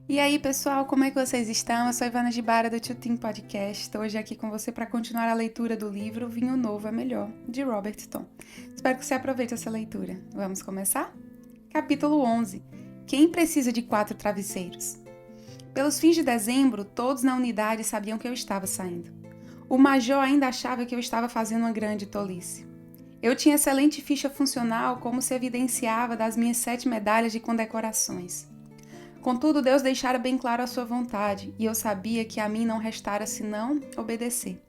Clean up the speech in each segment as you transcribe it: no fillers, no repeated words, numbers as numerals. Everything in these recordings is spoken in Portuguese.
E aí, pessoal, como é que vocês estão? Eu sou Ivana Gibara do Tutim Podcast. Estou hoje aqui com você para continuar a leitura do livro Vinho Novo é Melhor, de Robert Thom. Espero que você aproveite essa leitura. Vamos começar? Capítulo 11. Quem precisa de 4 travesseiros? Pelos fins de dezembro, todos na unidade sabiam que eu estava saindo. O major ainda achava que eu estava fazendo uma grande tolice. Eu tinha excelente ficha funcional, como se evidenciava das minhas 7 medalhas de condecorações. Contudo, Deus deixara bem claro a sua vontade, e eu sabia que a mim não restara senão obedecer.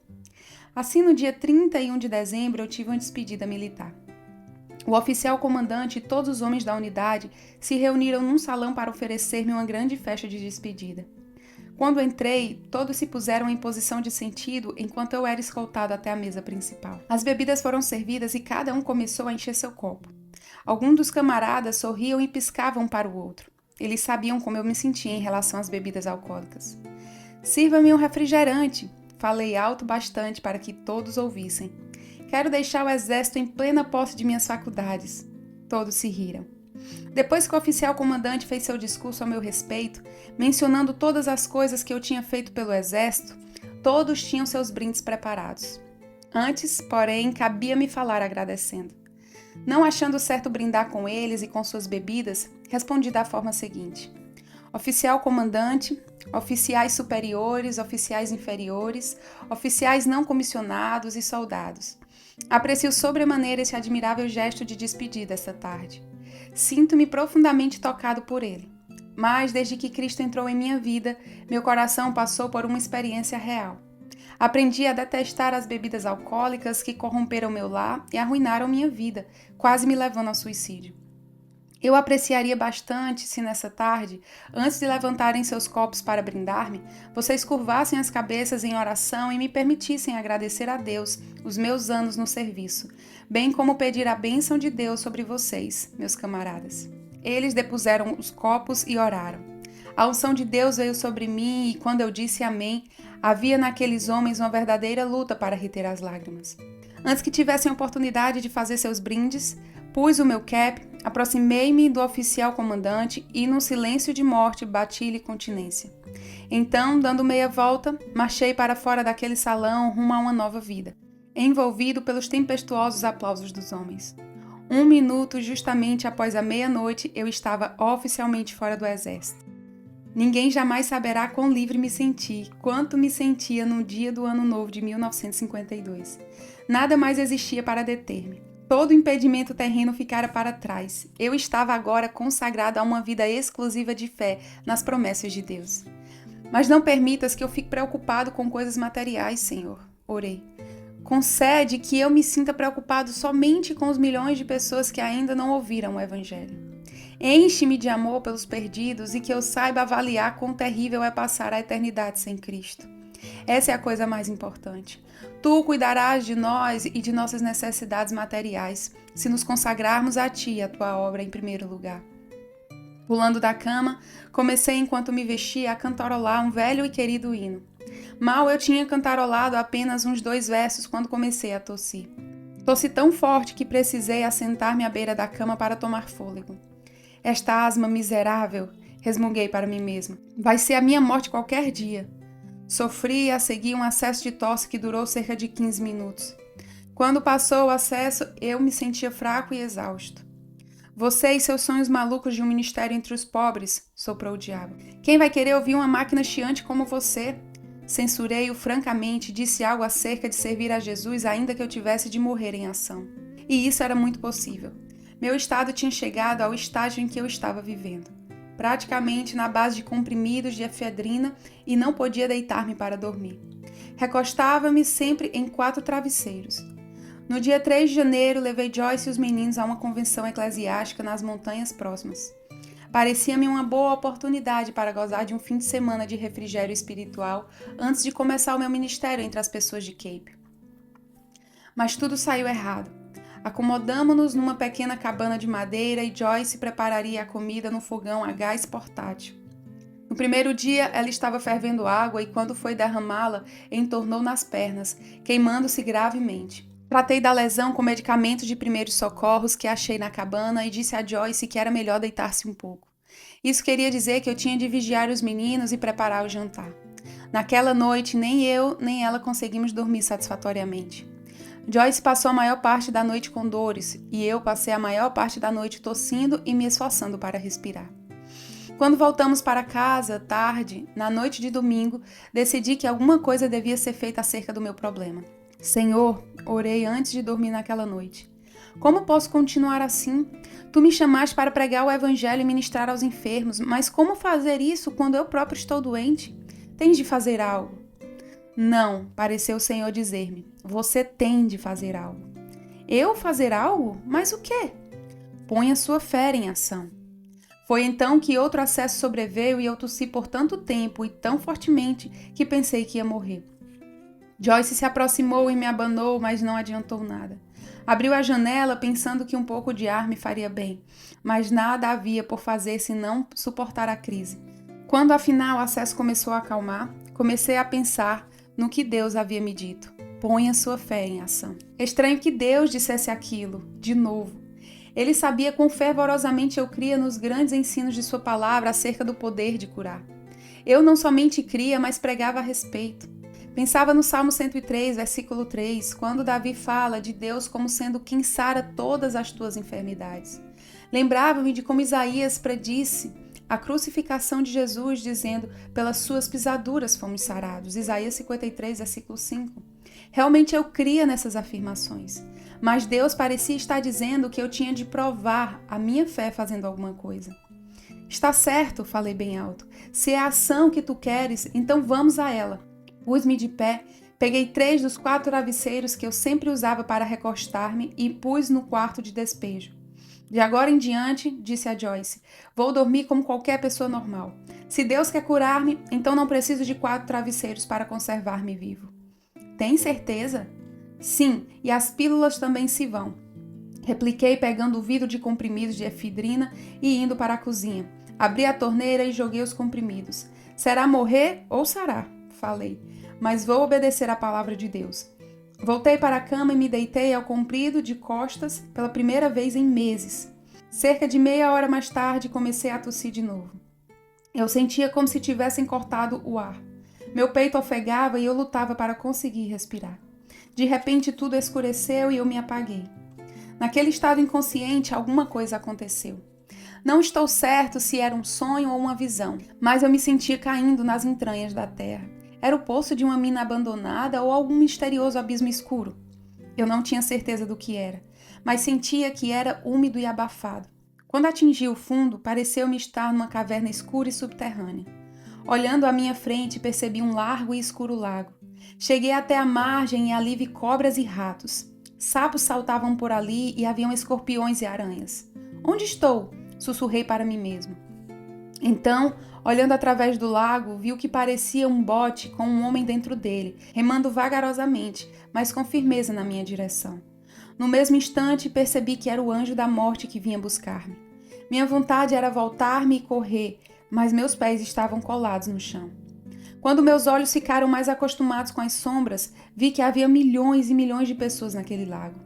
Assim, no dia 31 de dezembro, eu tive uma despedida militar. O oficial comandante e todos os homens da unidade se reuniram num salão para oferecer-me uma grande festa de despedida. Quando entrei, todos se puseram em posição de sentido enquanto eu era escoltado até a mesa principal. As bebidas foram servidas e cada um começou a encher seu copo. Alguns dos camaradas sorriam e piscavam um para o outro. Eles sabiam como eu me sentia em relação às bebidas alcoólicas. Sirva-me um refrigerante, falei alto bastante para que todos ouvissem. Quero deixar o exército em plena posse de minhas faculdades. Todos se riram. Depois que o oficial comandante fez seu discurso a meu respeito, mencionando todas as coisas que eu tinha feito pelo exército, todos tinham seus brindes preparados. Antes, porém, cabia-me falar agradecendo. Não achando certo brindar com eles e com suas bebidas, respondi da forma seguinte: oficial comandante, oficiais superiores, oficiais inferiores, oficiais não comissionados e soldados. Aprecio sobremaneira esse admirável gesto de despedida esta tarde. Sinto-me profundamente tocado por ele. Mas, desde que Cristo entrou em minha vida, meu coração passou por uma experiência real. Aprendi a detestar as bebidas alcoólicas que corromperam meu lar e arruinaram minha vida, quase me levando ao suicídio. Eu apreciaria bastante se nessa tarde, antes de levantarem seus copos para brindar-me, vocês curvassem as cabeças em oração e me permitissem agradecer a Deus os meus anos no serviço, bem como pedir a bênção de Deus sobre vocês, meus camaradas. Eles depuseram os copos e oraram. A unção de Deus veio sobre mim e, quando eu disse amém, havia naqueles homens uma verdadeira luta para reter as lágrimas. Antes que tivessem oportunidade de fazer seus brindes, pus o meu cap, aproximei-me do oficial comandante e, num silêncio de morte, bati-lhe continência. Então, dando meia volta, marchei para fora daquele salão rumo a uma nova vida, envolvido pelos tempestuosos aplausos dos homens. 1 minuto justamente após a meia-noite, eu estava oficialmente fora do exército. Ninguém jamais saberá quão livre me senti, quanto me sentia no dia do Ano Novo de 1952. Nada mais existia para deter-me. Todo impedimento terreno ficara para trás. Eu estava agora consagrado a uma vida exclusiva de fé nas promessas de Deus. Mas não permitas que eu fique preocupado com coisas materiais, Senhor. Orei. Concede que eu me sinta preocupado somente com os milhões de pessoas que ainda não ouviram o Evangelho. Enche-me de amor pelos perdidos e que eu saiba avaliar quão terrível é passar a eternidade sem Cristo. Essa é a coisa mais importante. Tu cuidarás de nós e de nossas necessidades materiais, se nos consagrarmos a Ti e a Tua obra em primeiro lugar. Pulando da cama, comecei enquanto me vestia a cantarolar um velho e querido hino. Mal eu tinha cantarolado apenas uns 2 versos quando comecei a tossir. Tossi tão forte que precisei assentar-me à beira da cama para tomar fôlego. Esta asma miserável, resmunguei para mim mesma, vai ser a minha morte qualquer dia. Sofri a seguir um acesso de tosse que durou cerca de 15 minutos. Quando passou o acesso, eu me sentia fraco e exausto. Você e seus sonhos malucos de um ministério entre os pobres, soprou o diabo. Quem vai querer ouvir uma máquina chiante como você? Censurei-o francamente e disse algo acerca de servir a Jesus ainda que eu tivesse de morrer em ação. E isso era muito possível. Meu estado tinha chegado ao estágio em que eu estava vivendo, praticamente na base de comprimidos de efedrina e não podia deitar-me para dormir. Recostava-me sempre em 4 travesseiros. No dia 3 de janeiro, levei Joyce e os meninos a uma convenção eclesiástica nas montanhas próximas. Parecia-me uma boa oportunidade para gozar de um fim de semana de refrigério espiritual antes de começar o meu ministério entre as pessoas de Cape. Mas tudo saiu errado. Acomodamo-nos numa pequena cabana de madeira e Joyce prepararia a comida no fogão a gás portátil. No primeiro dia, ela estava fervendo água e, quando foi derramá-la, entornou nas pernas, queimando-se gravemente. Tratei da lesão com medicamentos de primeiros socorros que achei na cabana e disse a Joyce que era melhor deitar-se um pouco. Isso queria dizer que eu tinha de vigiar os meninos e preparar o jantar. Naquela noite, nem eu nem ela conseguimos dormir satisfatoriamente. Joyce passou a maior parte da noite com dores e eu passei a maior parte da noite tossindo e me esforçando para respirar. Quando voltamos para casa, tarde, na noite de domingo, decidi que alguma coisa devia ser feita acerca do meu problema. Senhor, orei antes de dormir naquela noite. Como posso continuar assim? Tu me chamaste para pregar o evangelho e ministrar aos enfermos, mas como fazer isso quando eu próprio estou doente? Tens de fazer algo. Não, pareceu o Senhor dizer-me. Você tem de fazer algo. Eu fazer algo? Mas o quê? Põe a sua fé em ação. Foi então que outro acesso sobreveio e eu tossi por tanto tempo e tão fortemente que pensei que ia morrer. Joyce se aproximou e me abanou, mas não adiantou nada. Abriu a janela pensando que um pouco de ar me faria bem, mas nada havia por fazer senão suportar a crise. Quando afinal o acesso começou a acalmar, comecei a pensar no que Deus havia me dito. Põe a sua fé em ação. Estranho que Deus dissesse aquilo, de novo. Ele sabia quão fervorosamente eu cria nos grandes ensinos de sua palavra acerca do poder de curar. Eu não somente cria, mas pregava a respeito. Pensava no Salmo 103, versículo 3, quando Davi fala de Deus como sendo quem sara todas as tuas enfermidades. Lembrava-me de como Isaías predisse a crucificação de Jesus, dizendo, pelas suas pisaduras fomos sarados. Isaías 53, versículo 5. Realmente eu cria nessas afirmações. Mas Deus parecia estar dizendo que eu tinha de provar a minha fé fazendo alguma coisa. Está certo, falei bem alto. Se é a ação que tu queres, então vamos a ela. Pus-me de pé, peguei 3 dos 4 travesseiros que eu sempre usava para recostar-me e pus no quarto de despejo. De agora em diante, disse a Joyce, vou dormir como qualquer pessoa normal. Se Deus quer curar-me, então não preciso de 4 travesseiros para conservar-me vivo. Tem certeza? Sim, e as pílulas também se vão. Repliquei pegando o vidro de comprimidos de efedrina e indo para a cozinha. Abri a torneira e joguei os comprimidos. Será morrer ou sarar? Falei, mas vou obedecer à palavra de Deus. Voltei para a cama e me deitei ao comprido de costas pela primeira vez em meses. Cerca de meia hora mais tarde comecei a tossir de novo. Eu sentia como se tivessem cortado o ar. Meu peito ofegava e eu lutava para conseguir respirar. De repente tudo escureceu e eu me apaguei. Naquele estado inconsciente, alguma coisa aconteceu. Não estou certo se era um sonho ou uma visão, mas eu me sentia caindo nas entranhas da terra. Era o poço de uma mina abandonada ou algum misterioso abismo escuro? Eu não tinha certeza do que era, mas sentia que era úmido e abafado. Quando atingi o fundo, pareceu-me estar numa caverna escura e subterrânea. Olhando à minha frente, percebi um largo e escuro lago. Cheguei até a margem e ali vi cobras e ratos. Sapos saltavam por ali e haviam escorpiões e aranhas. Onde estou? Sussurrei para mim mesmo. Então, olhando através do lago, vi o que parecia um bote com um homem dentro dele, remando vagarosamente, mas com firmeza na minha direção. No mesmo instante, percebi que era o anjo da morte que vinha buscar-me. Minha vontade era voltar-me e correr, mas meus pés estavam colados no chão. Quando meus olhos ficaram mais acostumados com as sombras, vi que havia milhões e milhões de pessoas naquele lago.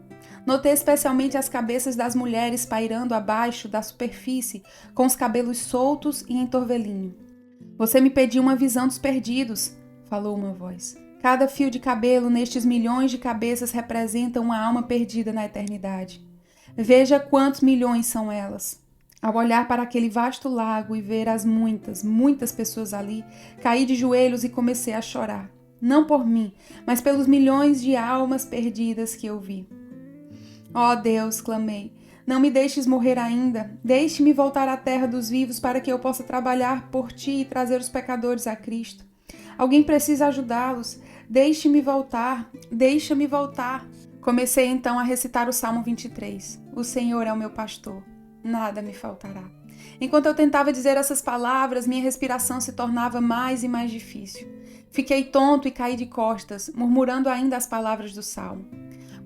Notei especialmente as cabeças das mulheres pairando abaixo da superfície, com os cabelos soltos e em torvelinho. Você me pediu uma visão dos perdidos, falou uma voz. Cada fio de cabelo nestes milhões de cabeças representa uma alma perdida na eternidade. Veja quantos milhões são elas. Ao olhar para aquele vasto lago e ver as muitas pessoas ali, caí de joelhos e comecei a chorar. Não por mim, mas pelos milhões de almas perdidas que eu vi. Ó Deus, clamei, não me deixes morrer ainda. Deixe-me voltar à terra dos vivos para que eu possa trabalhar por ti e trazer os pecadores a Cristo. Alguém precisa ajudá-los. Deixe-me voltar, deixa-me voltar. Comecei então a recitar o Salmo 23. O Senhor é o meu pastor. Nada me faltará. Enquanto eu tentava dizer essas palavras, minha respiração se tornava mais e mais difícil. Fiquei tonto e caí de costas, murmurando ainda as palavras do Salmo.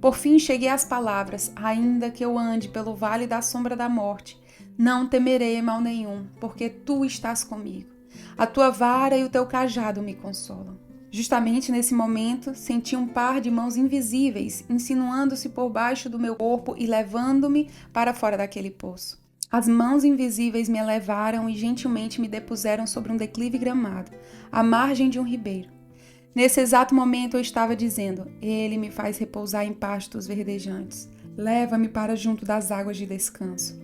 Por fim cheguei às palavras, ainda que eu ande pelo vale da sombra da morte, não temerei mal nenhum, porque tu estás comigo. A tua vara e o teu cajado me consolam. Justamente nesse momento, senti um par de mãos invisíveis insinuando-se por baixo do meu corpo e levando-me para fora daquele poço. As mãos invisíveis me elevaram e gentilmente me depuseram sobre um declive gramado, à margem de um ribeiro. Nesse exato momento eu estava dizendo: Ele me faz repousar em pastos verdejantes. Leva-me para junto das águas de descanso.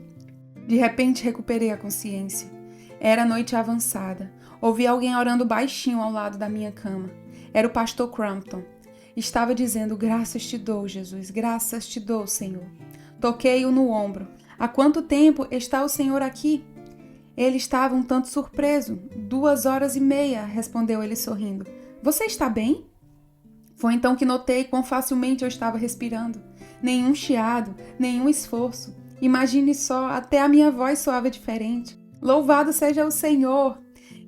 De repente recuperei a consciência. Era noite avançada. Ouvi alguém orando baixinho ao lado da minha cama. Era o pastor Crampton. Estava dizendo: graças te dou, Jesus, graças te dou, Senhor. Toquei-o no ombro. Há quanto tempo está o Senhor aqui? Ele estava um tanto surpreso. 2 horas e meia, respondeu ele sorrindo. Você está bem? Foi então que notei quão facilmente eu estava respirando. Nenhum chiado, nenhum esforço. Imagine só, até a minha voz soava diferente. Louvado seja o Senhor!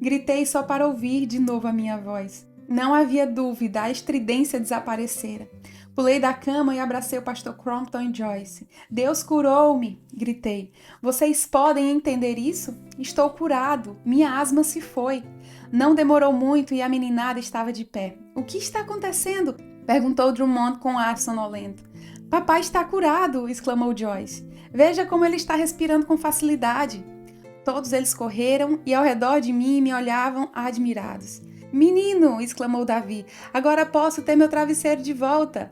Gritei só para ouvir de novo a minha voz. Não havia dúvida, a estridência desaparecera. Pulei da cama e abracei o pastor Crampton e Joyce. Deus curou-me! Gritei. Vocês podem entender isso? Estou curado. Minha asma se foi. Não demorou muito e a meninada estava de pé. O que está acontecendo? Perguntou Drummond com ar sonolento. Papai está curado! Exclamou Joyce. Veja como ele está respirando com facilidade. Todos eles correram e ao redor de mim me olhavam admirados. Menino! Exclamou Davi. Agora posso ter meu travesseiro de volta.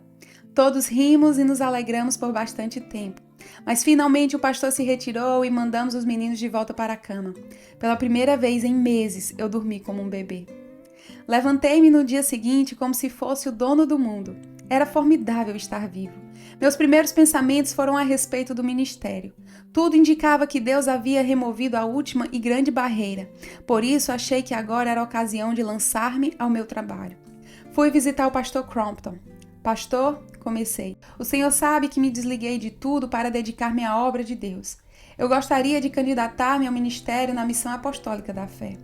Todos rimos e nos alegramos por bastante tempo. Mas finalmente o pastor se retirou e mandamos os meninos de volta para a cama. Pela primeira vez em meses eu dormi como um bebê. Levantei-me no dia seguinte como se fosse o dono do mundo. Era formidável estar vivo. Meus primeiros pensamentos foram a respeito do ministério. Tudo indicava que Deus havia removido a última e grande barreira. Por isso achei que agora era a ocasião de lançar-me ao meu trabalho. Fui visitar o pastor Crampton. Pastor, comecei, o senhor sabe que me desliguei de tudo para dedicar-me à obra de Deus. Eu gostaria de candidatar-me ao ministério na missão apostólica da fé.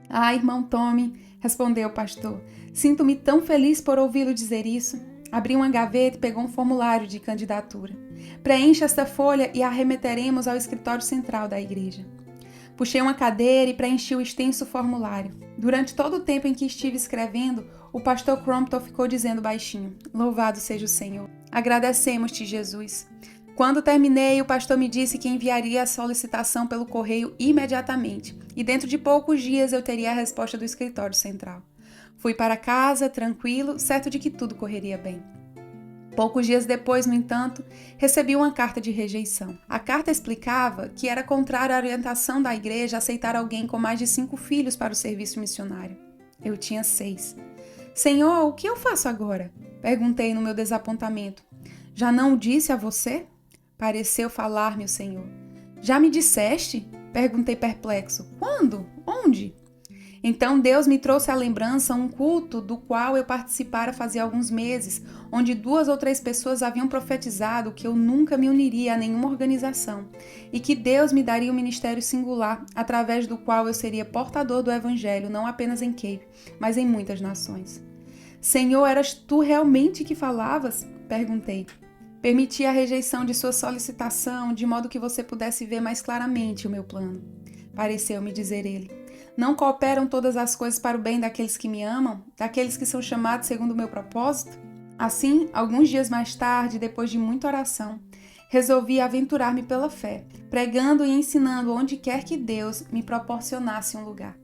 Ah, irmão Tommy, respondeu o pastor, sinto-me tão feliz por ouvi-lo dizer isso. Abriu uma gaveta e pegou um formulário de candidatura. Preencha esta folha e a remeteremos ao escritório central da igreja. Puxei uma cadeira e preenchi o extenso formulário. Durante todo o tempo em que estive escrevendo, o pastor Crampton ficou dizendo baixinho: Louvado seja o Senhor. Agradecemos-te, Jesus. Quando terminei, o pastor me disse que enviaria a solicitação pelo correio imediatamente e dentro de poucos dias eu teria a resposta do escritório central. Fui para casa, tranquilo, certo de que tudo correria bem. Poucos dias depois, no entanto, recebi uma carta de rejeição. A carta explicava que era contrário à orientação da igreja aceitar alguém com mais de 5 filhos para o serviço missionário. Eu tinha 6. Senhor, o que eu faço agora? Perguntei no meu desapontamento. Já não o disse a você? Pareceu falar-me o Senhor. Já me disseste? Perguntei perplexo. Quando? Onde? Então Deus me trouxe à lembrança um culto do qual eu participara fazia alguns meses, onde 2 ou 3 pessoas haviam profetizado que eu nunca me uniria a nenhuma organização e que Deus me daria um ministério singular, através do qual eu seria portador do evangelho não apenas em Cape, mas em muitas nações. Senhor, eras tu realmente que falavas? Perguntei. Permiti a rejeição de sua solicitação, de modo que você pudesse ver mais claramente o meu plano. Pareceu-me dizer ele. Não cooperam todas as coisas para o bem daqueles que me amam, daqueles que são chamados segundo o meu propósito? Assim, alguns dias mais tarde, depois de muita oração, resolvi aventurar-me pela fé, pregando e ensinando onde quer que Deus me proporcionasse um lugar.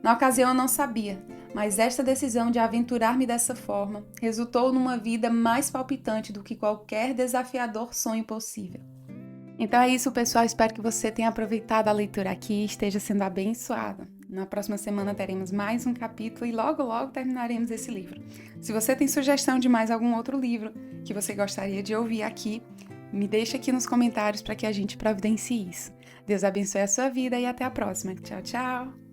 Na ocasião eu não sabia, mas esta decisão de aventurar-me dessa forma resultou numa vida mais palpitante do que qualquer desafiador sonho possível. Então é isso, pessoal. Espero que você tenha aproveitado a leitura aqui e esteja sendo abençoado. Na próxima semana teremos mais um capítulo e logo, logo terminaremos esse livro. Se você tem sugestão de mais algum outro livro que você gostaria de ouvir aqui, me deixa aqui nos comentários para que a gente providencie isso. Deus abençoe a sua vida e até a próxima. Tchau, tchau!